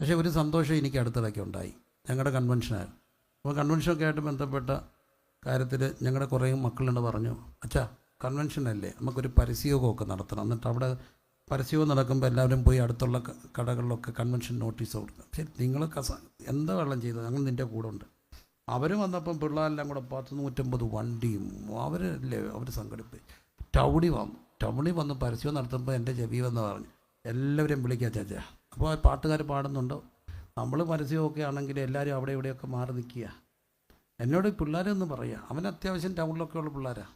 പക്ഷേ ഒരു സന്തോഷം എനിക്ക് അടുത്തിടയ്ക്ക് ഉണ്ടായി. ഞങ്ങളുടെ കൺവെൻഷനായിരുന്നു. അപ്പോൾ കൺവെൻഷനൊക്കെ ആയിട്ട് ബന്ധപ്പെട്ട കാര്യത്തിൽ ഞങ്ങളുടെ കുറേ മക്കളുണ്ട് പറഞ്ഞു, അച്ഛാ കൺവെൻഷനല്ലേ, നമുക്കൊരു പരസ്യയോഗമൊക്കെ നടത്തണം. എന്നിട്ട് അവിടെ പരസ്യവും നടക്കുമ്പോൾ എല്ലാവരും പോയി അടുത്തുള്ള കടകളിലൊക്കെ കൺവെൻഷൻ നോട്ടീസ് കൊടുക്കുക. പക്ഷേ നിങ്ങൾ എന്താ വെള്ളം ചെയ്തത്, ഞങ്ങൾ നിൻ്റെ കൂടെ ഉണ്ട്. അവർ വന്നപ്പം പിള്ളേരെല്ലാം കൂടെ 150 വണ്ടിയും അവർ സംഘടിപ്പിച്ച് ടൗണിൽ വന്ന് പരസ്യം നടത്തുമ്പോൾ എൻ്റെ ചെവി വന്ന് പറഞ്ഞു, എല്ലാവരെയും വിളിക്കുക ചാച്ചാ. അപ്പോൾ ആ പാട്ടുകാർ പാടുന്നുണ്ടോ, നമ്മൾ പരസ്യമൊക്കെ ആണെങ്കിൽ എല്ലാവരും അവിടെ ഇവിടെയൊക്കെ മാറി നിൽക്കുക. എന്നോട് പിള്ളേരൊന്ന് പറയുക, അവൻ അത്യാവശ്യം ടൗണിലൊക്കെ ഉള്ള പിള്ളേരാണ്.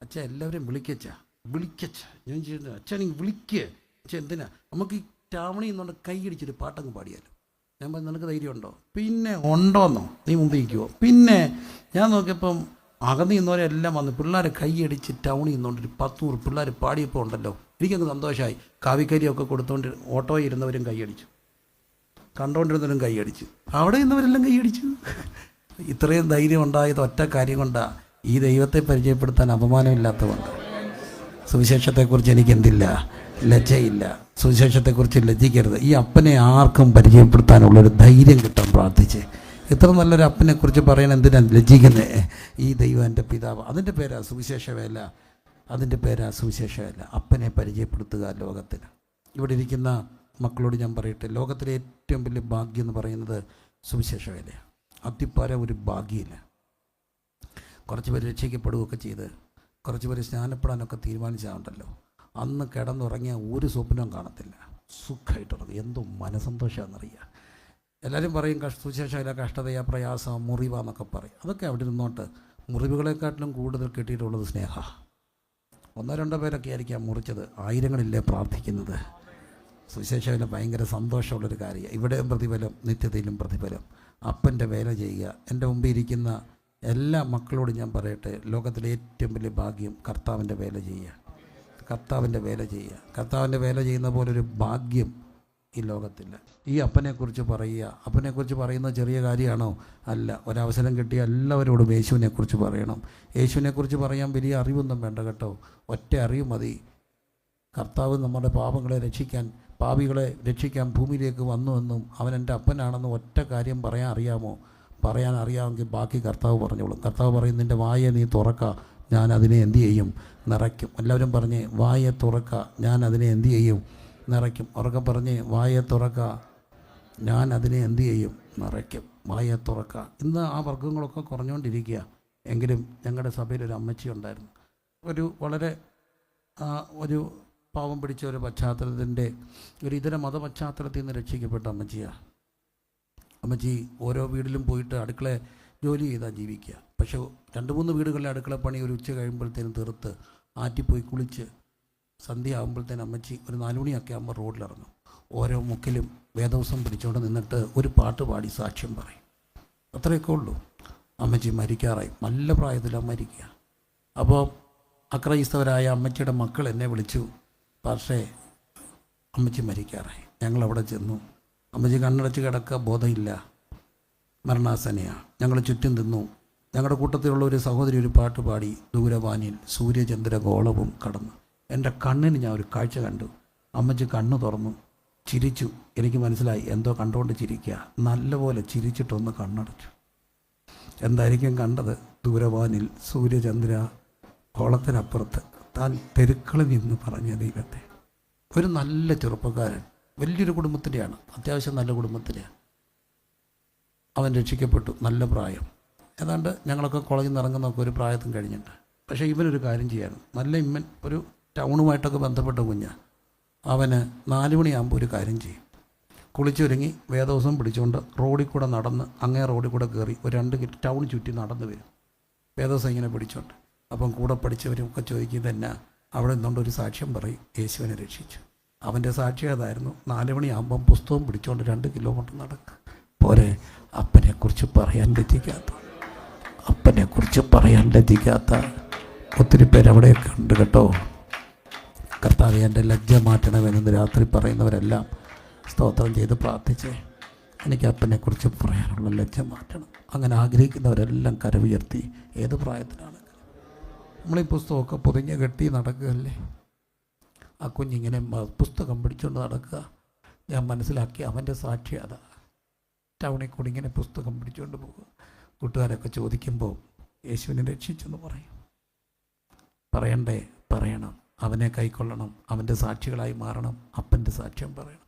അച്ഛാ എല്ലാവരെയും വിളിക്കച്ചാ. ഞാൻ ചെയ്യുന്നത് അച്ഛാ നീ വിളിക്കുക. അച്ഛാ എന്തിനാ, നമുക്ക് ഈ ടൗണിൽ നിന്നുകൊണ്ട് കൈയടിച്ചൊരു പാട്ടങ്ങ് പാടിയാലോ. ഞാൻ പറഞ്ഞു നിനക്ക് ധൈര്യമുണ്ടോ? പിന്നെ ഉണ്ടോന്നോ, നീ മുമ്പ് ഇരിക്കുമോ? പിന്നെ ഞാൻ നോക്കിയപ്പം അകന്ന് നിന്നവരെല്ലാം വന്ന് പിള്ളേരെ കൈയടിച്ച് ടൗണിൽ നിന്നുകൊണ്ടൊരു 100 പിള്ളേർ പാടിയപ്പോൾ ഉണ്ടല്ലോ, എനിക്കങ്ങ് സന്തോഷമായി. കാവിക്കരിയൊക്കെ കൊടുത്തുകൊണ്ട് ഓട്ടോയിൽ ഇരുന്നവരും കൈയടിച്ചു, കണ്ടുകൊണ്ടിരുന്നവരും കൈയടിച്ചു, അവിടെ നിന്നവരെല്ലാം കൈയടിച്ചു. ഇത്രയും ധൈര്യം ഉണ്ടായത് ഒറ്റ കാര്യം കൊണ്ടാണ്, ഈ ദൈവത്തെ പരിചയപ്പെടുത്താൻ അപമാനമില്ലാത്തതുകൊണ്ട്. സുവിശേഷത്തെക്കുറിച്ച് എനിക്കെന്തില്ല, ലജ്ജയില്ല. സുവിശേഷത്തെക്കുറിച്ച് ലജ്ജിക്കരുത്. ഈ അപ്പനെ ആർക്കും പരിചയപ്പെടുത്താനുള്ളൊരു ധൈര്യം കിട്ടാൻ പ്രാർത്ഥിച്ച്. ഇത്ര നല്ലൊരു അപ്പനെക്കുറിച്ച് പറയാൻ എന്തിനാണ് ലജ്ജിക്കുന്നത്? ഈ ദൈവം എൻ്റെ പിതാവ്, അതിൻ്റെ പേരാ സുവിശേഷവേല. അതിൻ്റെ പേരാ സുവിശേഷവേല. അപ്പനെ പരിചയപ്പെടുത്തുക ലോകത്തിന്. ഇവിടെ ഇരിക്കുന്ന മക്കളോട് ഞാൻ പറയട്ടെ, ലോകത്തിലെ ഏറ്റവും വലിയ ഭാഗ്യം എന്ന് പറയുന്നത് സുവിശേഷവേലയാണ്. അതിപ്പരം ഒരു ഭാഗ്യമില്ല. കുറച്ച് പേര് രക്ഷിക്കപ്പെടുകയൊക്കെ ചെയ്ത് കുറച്ച് പേര് സ്നാനപ്പെടാനൊക്കെ തീരുമാനിച്ചാണ്ടല്ലോ, അന്ന് കിടന്നുറങ്ങിയ ഒരു സ്വപ്നവും കാണത്തില്ല, സുഖമായിട്ടുറങ്ങും. എന്തോ മനസന്തോഷമാണെന്നറിയുക. എല്ലാവരും പറയും സുവിശേഷവേല കഷ്ടതയാ, പ്രയാസം, മുറിവാന്നൊക്കെ പറയും. അതൊക്കെ അവിടെ നിന്നോട്ട്. മുറിവുകളെക്കാട്ടിലും കൂടുതൽ കിട്ടിയിട്ടുള്ളത് സ്നേഹ. 1-2 പേരൊക്കെ ആയിരിക്കാം മുറിച്ചത്, ആയിരങ്ങളില്ലേ പ്രാർത്ഥിക്കുന്നത്. സുവിശേഷവേല ഭയങ്കര സന്തോഷമുള്ളൊരു കാര്യമാണ്. ഇവിടെയും പ്രതിഫലം, നിത്യതയിലും പ്രതിഫലം. അപ്പൻ്റെ വേല ചെയ്യുക. എൻ്റെ മുമ്പിൽ ഇരിക്കുന്ന എല്ലാ മക്കളോടും ഞാൻ പറയട്ടെ, ലോകത്തിലെ ഏറ്റവും വലിയ ഭാഗ്യം കർത്താവിൻ്റെ വേല ചെയ്യുക. കർത്താവിൻ്റെ വേല ചെയ്യുക. കർത്താവിൻ്റെ വേല ചെയ്യുന്ന പോലൊരു ഭാഗ്യം ഈ ലോകത്തില്ല. ഈ അപ്പനെക്കുറിച്ച് പറയുക. അപ്പനെക്കുറിച്ച് പറയുന്നത് ചെറിയ കാര്യമാണോ? അല്ല. ഒരവസരം കിട്ടിയ എല്ലാവരോടും യേശുവിനെക്കുറിച്ച് പറയണം. യേശുവിനെക്കുറിച്ച് പറയാൻ വലിയ അറിവൊന്നും വേണ്ട കേട്ടോ, ഒറ്റ അറിവ് മതി. കർത്താവ് നമ്മുടെ പാപങ്ങളെ രക്ഷിക്കാൻ, പാപികളെ രക്ഷിക്കാൻ ഭൂമിയിലേക്ക് വന്നുവെന്നും അവൻ എൻ്റെ അപ്പനാണെന്നും ഒറ്റ കാര്യം പറയാൻ അറിയാമോ? പറയാൻ അറിയാമെങ്കിൽ ബാക്കി കർത്താവ് പറഞ്ഞോളും. കർത്താവ് പറയും, നിൻ്റെ വായെ നീ തുറക്ക, ഞാൻ അതിനെ എന്തു ചെയ്യും? നിറയ്ക്കും. എല്ലാവരും പറഞ്ഞേ, വായെ തുറക്ക, ഞാൻ അതിനെ എന്തു ചെയ്യും? നിറയ്ക്കും. ഉറക്കെ പറഞ്ഞേ, വായെ തുറക്ക, ഞാൻ അതിനെ എന്തു ചെയ്യും? നിറയ്ക്കും. വായെ തുറക്ക. ഇന്ന് ആ വർഗ്ഗങ്ങളൊക്കെ കുറഞ്ഞുകൊണ്ടിരിക്കുക. എങ്കിലും ഞങ്ങളുടെ സഭയിലൊരു അമ്മച്ചി ഉണ്ടായിരുന്നു. വളരെ ഒരു പാവം പിടിച്ച ഒരു പശ്ചാത്തലത്തിൻ്റെ ഒരു ഇതര മതപശ്ചാത്തലത്തിൽ നിന്ന് രക്ഷിക്കപ്പെട്ട അമ്മച്ചിയാണ്. അമ്മച്ചി ഓരോ വീട്ടിലും പോയിട്ട് അടുക്കള ജോലി ചെയ്താൽ ജീവിക്കുക. പക്ഷേ 2-3 വീടുകളിലെ അടുക്കളപ്പണി ഒരു ഉച്ച കഴിയുമ്പോഴത്തേനും തീർത്ത് ആറ്റിപ്പോയി കുളിച്ച് സന്ധ്യ ആകുമ്പോഴത്തേനും അമ്മച്ചി ഒരു 4 മണിയൊക്കെ ആകുമ്പോൾ റോഡിലിറങ്ങും. ഓരോ മുക്കിലും വേദവസം പിടിച്ചുകൊണ്ട് നിന്നിട്ട് ഒരു പാട്ട് പാടി സാക്ഷ്യം പറയും. അത്രയൊക്കെ ഉള്ളൂ. അമ്മച്ചി മരിക്കാറായി. നല്ല പ്രായത്തിലാണ് മരിക്കുക. അപ്പോൾ അക്രൈസ്തവരായ അമ്മച്ചിയുടെ മക്കൾ എന്നെ വിളിച്ചു, പക്ഷേ അമ്മച്ചി മരിക്കാറായി. ഞങ്ങളവിടെ ചെന്നു. അമ്മച്ചി കണ്ണടച്ച് കിടക്കുക, ബോധമില്ല, മരണാസനയാണ്. ഞങ്ങൾ ചുറ്റും നിന്നു. ഞങ്ങളുടെ കൂട്ടത്തിലുള്ള ഒരു സഹോദരി ഒരു പാട്ട് പാടി, ദൂരവാനിൽ സൂര്യചന്ദ്ര ഗോളവും കടന്നു. എൻ്റെ കണ്ണിന് ഞാൻ ഒരു കാഴ്ച കണ്ടു. അമ്മച്ചി കണ്ണ് തുറന്നു, ചിരിച്ചു. എനിക്ക് മനസ്സിലായി എന്തോ കണ്ടുകൊണ്ട് ചിരിക്കുക. നല്ലപോലെ ചിരിച്ചിട്ടൊന്ന് കണ്ണടച്ചു. എന്തായിരിക്കും കണ്ടത്? ദൂരവാനിൽ സൂര്യചന്ദ്ര ഗോളത്തിനപ്പുറത്ത് താൻ തെരുക്കളിൽ നിന്ന് പറഞ്ഞ ദൈവത്തെ. ഒരു നല്ല ചെറുപ്പക്കാരൻ, വലിയൊരു കുടുംബത്തിൻ്റെയാണ്, അത്യാവശ്യം നല്ല കുടുംബത്തിൻ്റെയാണ്. അവൻ രക്ഷിക്കപ്പെട്ടു. നല്ല പ്രായം, ഏതാണ്ട് ഞങ്ങളൊക്കെ കോളേജിൽ നിന്ന് ഇറങ്ങുന്നൊക്കെ ഒരു പ്രായത്തും കഴിഞ്ഞിട്ട്. പക്ഷേ ഇവനൊരു കാര്യം ചെയ്യായിരുന്നു. നല്ല ഇമ്മൻ ഒരു ടൗണുമായിട്ടൊക്കെ ബന്ധപ്പെട്ട കുഞ്ഞാണ്. അവന് 4 മണിയാകുമ്പോൾ ഒരു കാര്യം ചെയ്യും. കുളിച്ചൊരുങ്ങി വേദവസം പിടിച്ചുകൊണ്ട് റോഡിൽ കൂടെ നടന്ന് അങ്ങേ റോഡിൽ കൂടെ കയറി ഒരു 2 ടൗൺ ചുറ്റി നടന്നു വരും, വേദവസം ഇങ്ങനെ പിടിച്ചോണ്ട്. അപ്പം കൂടെ പഠിച്ചവരും ഒക്കെ ചോദിക്കുന്നത് എന്നാ, അവിടെ നിന്നുകൊണ്ട് ഒരു സാക്ഷ്യം പറയും, യേശുവിനെ രക്ഷിച്ചു. അവൻ്റെ സാക്ഷ്യം അതായിരുന്നു. 4 മണിയാകുമ്പം പുസ്തകം പിടിച്ചുകൊണ്ട് 2 കിലോമീറ്റർ നടക്കുക. പോരെ, അപ്പനെക്കുറിച്ച് പറയാൻ ലജ്ജിക്കാത്ത, അപ്പനെക്കുറിച്ച് പറയാൻ ലജ്ജിക്കാത്ത ഒത്തിരി പേരവിടെയൊക്കെ ഉണ്ട് കേട്ടോ. കർത്താവേ, എൻ്റെ ലജ്ജ മാറ്റണമെന്ന് രാത്രി പറയുന്നവരെല്ലാം സ്തോത്രം ചെയ്ത് പ്രാർത്ഥിച്ചേ. എനിക്ക് അപ്പനെക്കുറിച്ച് പറയാനുള്ള ലജ്ജ മാറ്റണം. അങ്ങനെ ആഗ്രഹിക്കുന്നവരെല്ലാം കരവുയർത്തി. ഏത് പ്രായത്തിലാണെങ്കിലും നമ്മളീ പുസ്തകമൊക്കെ പൊതിഞ്ഞ് കെട്ടി നടക്കുകയല്ലേ. ആ കുഞ്ഞിങ്ങനെ പുസ്തകം പിടിച്ചുകൊണ്ട് നടക്കുക. ഞാൻ മനസ്സിലാക്കി അവൻ്റെ സാക്ഷി അതാ. ടൗണിൽ കൂടി ഇങ്ങനെ പുസ്തകം പിടിച്ചുകൊണ്ട് പോകുക. കൂട്ടുകാരൊക്കെ ചോദിക്കുമ്പോൾ യേശുവിനെ രക്ഷിച്ചെന്ന് പറയും. പറയണ്ടേ? പറയണം. അവനെ കൈക്കൊള്ളണം. അവൻ്റെ സാക്ഷികളായി മാറണം. അപ്പൻ്റെ സാക്ഷ്യം പറയണം.